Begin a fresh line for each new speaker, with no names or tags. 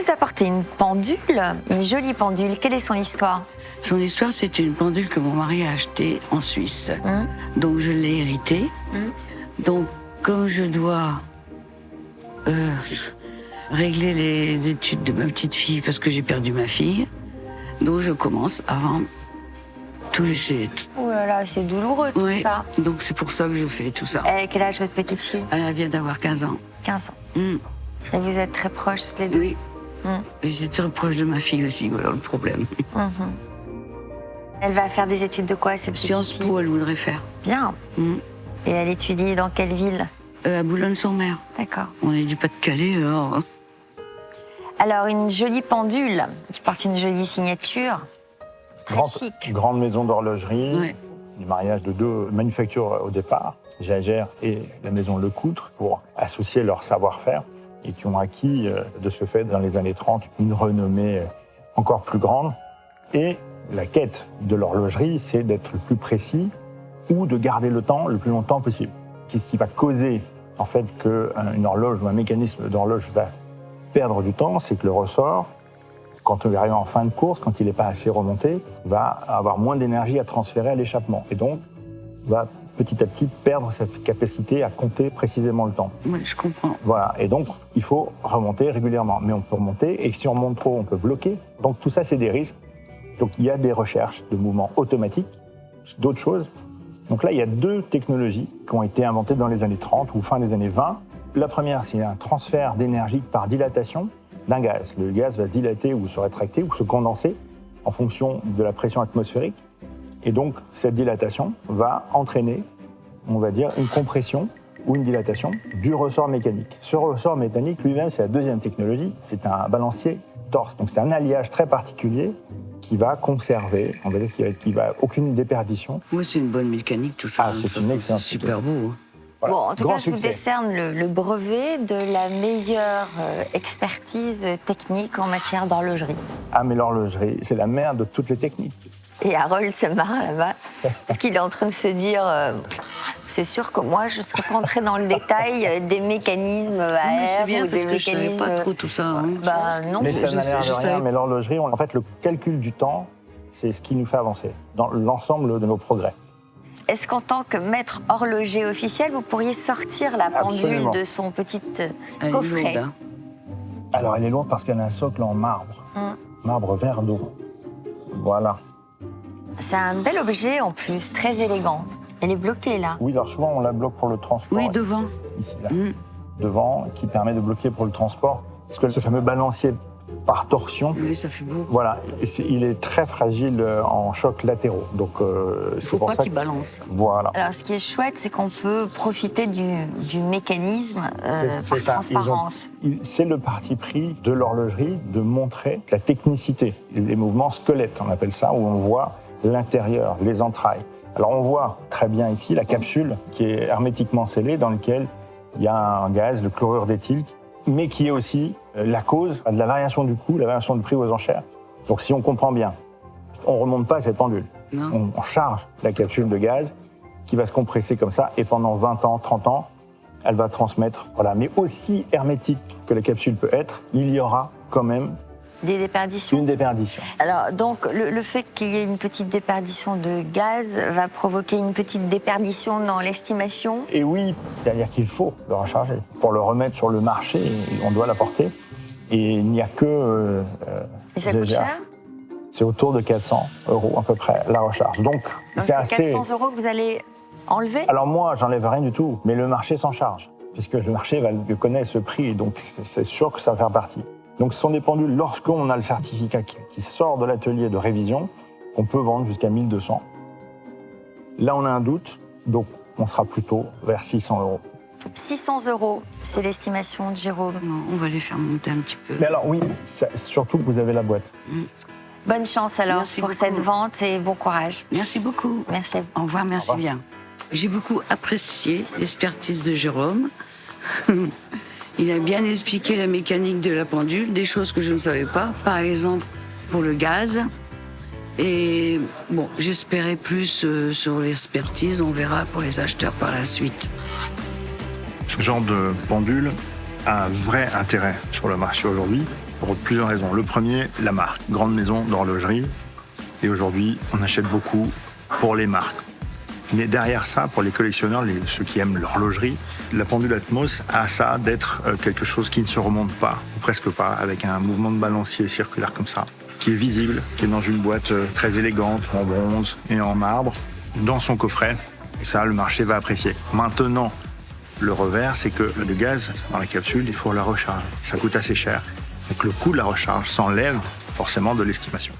nous apportez une pendule, une jolie pendule. Quelle est son histoire?
Son histoire, c'est une pendule que mon mari a achetée en Suisse. Donc je l'ai héritée. Donc comme je dois régler les études de ma petite fille parce que j'ai perdu ma fille, donc je commence à vendre tous les CD.
Oh là là, c'est douloureux tout ça.
Donc c'est pour ça que je fais tout ça.
Et quel âge votre petite fille?
Elle vient d'avoir 15 ans.
15 ans. Et vous êtes très proches toutes les deux?
Oui. Et j'étais très proche de ma fille aussi, voilà le problème.
Elle va faire des études de quoi, cette petite fille?
Sciences Po, elle voudrait faire.
Bien. Et elle étudie dans quelle ville?
À Boulogne-sur-Mer.
D'accord.
On est du Pas-de-Calais, alors.
Alors, une jolie pendule qui porte une jolie signature. Très chic.
Grande maison d'horlogerie,
Ouais.
du mariage de deux manufactures au départ, Jaeger et la maison Lecoutre, pour associer leur savoir-faire et qui ont acquis de ce fait, dans les années 30, une renommée encore plus grande. Et la quête de l'horlogerie, c'est d'être le plus précis ou de garder le temps le plus longtemps possible. Qu'est-ce qui va causer en fait qu'une horloge ou un mécanisme d'horloge va perdre du temps? C'est que le ressort, quand on arrive en fin de course, quand il n'est pas assez remonté, va avoir moins d'énergie à transférer à l'échappement. Et donc, va petit à petit perdre sa capacité à compter précisément le temps.
Oui, je comprends.
Voilà. Et donc, il faut remonter régulièrement. Mais on peut remonter, et si on remonte trop, on peut bloquer. Donc, tout ça, c'est des risques. Donc, il y a des recherches de mouvements automatiques, d'autres choses. Donc là, il y a deux technologies qui ont été inventées dans les années 30 ou fin des années 20. La première, c'est un transfert d'énergie par dilatation d'un gaz. Le gaz va se dilater ou se rétracter ou se condenser en fonction de la pression atmosphérique. Et donc, cette dilatation va entraîner, on va dire, une compression ou une dilatation du ressort mécanique. Ce ressort mécanique, lui-même, c'est la deuxième technologie. C'est un balancier torse. Donc, c'est un alliage très particulier qui va conserver, on va dire qu'il va aucune déperdition.
Oui, c'est une bonne mécanique, tout ça.
Ah, c'est une excellente
C'est super beau. Hein.
Voilà.
Bon, en tout
Grand
cas, je vous
succès.
décerne le brevet de la meilleure expertise technique en matière d'horlogerie.
Ah, mais l'horlogerie, c'est la mère de toutes les techniques.
Et Harold se marre là-bas, parce qu'il est en train de se dire c'est sûr que moi, je ne serais pas entrée dans le détail des mécanismes à
Mais c'est
air
bien
ou
parce
des
que je savais
mécanismes...
pas trop tout ça. Hein.
Bah non.
Mais ça n'a l'air de
je
rien,
savais-
mais l'horlogerie, en fait, le calcul du temps, c'est ce qui nous fait avancer dans l'ensemble de nos progrès.
Est-ce qu'en tant que maître horloger officiel, vous pourriez sortir la pendule
Absolument.
de son petit
Elle est
coffret?
lourde, hein.
Alors, elle est lourde parce qu'elle a un socle en marbre. Marbre vert d'eau. Voilà.
C'est un bel objet en plus, très élégant. Elle est bloquée là.
Oui, alors souvent, on la bloque pour le transport.
Oui, devant.
Ici, là. Devant, qui permet de bloquer pour le transport. Parce que ce fameux balancier par torsion,
Oui, ça fait beau.
voilà, il est très fragile en chocs latéraux. Donc,
Il
c'est
faut
pour
pas
ça
qu'il balance.
Voilà.
Alors, ce qui est chouette, c'est qu'on peut profiter du mécanisme par
ça.
transparence.
C'est le parti pris de l'horlogerie de montrer la technicité, les mouvements squelettes, on appelle ça, où on voit l'intérieur, les entrailles. Alors on voit très bien ici la capsule qui est hermétiquement scellée, dans laquelle il y a un gaz, le chlorure d'éthyle, mais qui est aussi la cause de la variation du coût, la variation du prix aux enchères. Donc si on comprend bien, on ne remonte pas cette pendule. On charge la capsule de gaz qui va se compresser comme ça, et pendant 20 ans, 30 ans, elle va transmettre. Voilà. Mais aussi hermétique que la capsule peut être, il y aura quand même
Des déperditions.
une déperdition.
Alors, donc, le fait qu'il y ait une petite déperdition de gaz va provoquer une petite déperdition dans l'estimation.
Et oui, c'est-à-dire qu'il faut le recharger. Pour le remettre sur le marché, on doit l'apporter. Et il n'y a que...
Et ça coûte cher?
C'est autour de 400 € à peu près, la recharge. Donc
Donc,
c'est
c'est
assez...
400 € que vous allez enlever?
Alors moi, j'enlève rien du tout, mais le marché s'en charge, puisque le marché connaît ce prix, donc c'est sûr que ça va faire partie. Donc ce sont des pendules, lorsqu'on a le certificat qui sort de l'atelier de révision, on peut vendre jusqu'à 1200. Là, on a un doute, donc on sera plutôt vers 600 €.
600 €, c'est l'estimation de Jérôme.
Non, on va les faire monter un petit peu.
Mais alors oui, surtout que vous avez la boîte.
Bonne chance alors
Merci
pour
beaucoup.
cette vente et bon courage.
Merci beaucoup.
Merci à vous.
Au revoir, merci
Au revoir.
bien. J'ai beaucoup apprécié l'expertise de Jérôme. Il a bien expliqué la mécanique de la pendule, des choses que je ne savais pas, par exemple pour le gaz. Et bon, j'espérais plus sur l'expertise, on verra pour les acheteurs par la suite.
Ce genre de pendule a un vrai intérêt sur le marché aujourd'hui
pour plusieurs raisons. Le premier, la marque. Grande maison d'horlogerie. Et aujourd'hui, on achète beaucoup pour les marques. Mais derrière ça, pour les collectionneurs, ceux qui aiment l'horlogerie, la pendule Atmos a ça d'être quelque chose qui ne se remonte pas, ou presque pas, avec un mouvement de balancier circulaire comme ça, qui est visible, qui est dans une boîte très élégante, en bronze et en marbre, dans son coffret. Et ça, le marché va apprécier. Maintenant, le revers, c'est que le gaz dans la capsule, il faut la recharger. Ça coûte assez cher. Donc le coût de la recharge s'enlève forcément de l'estimation.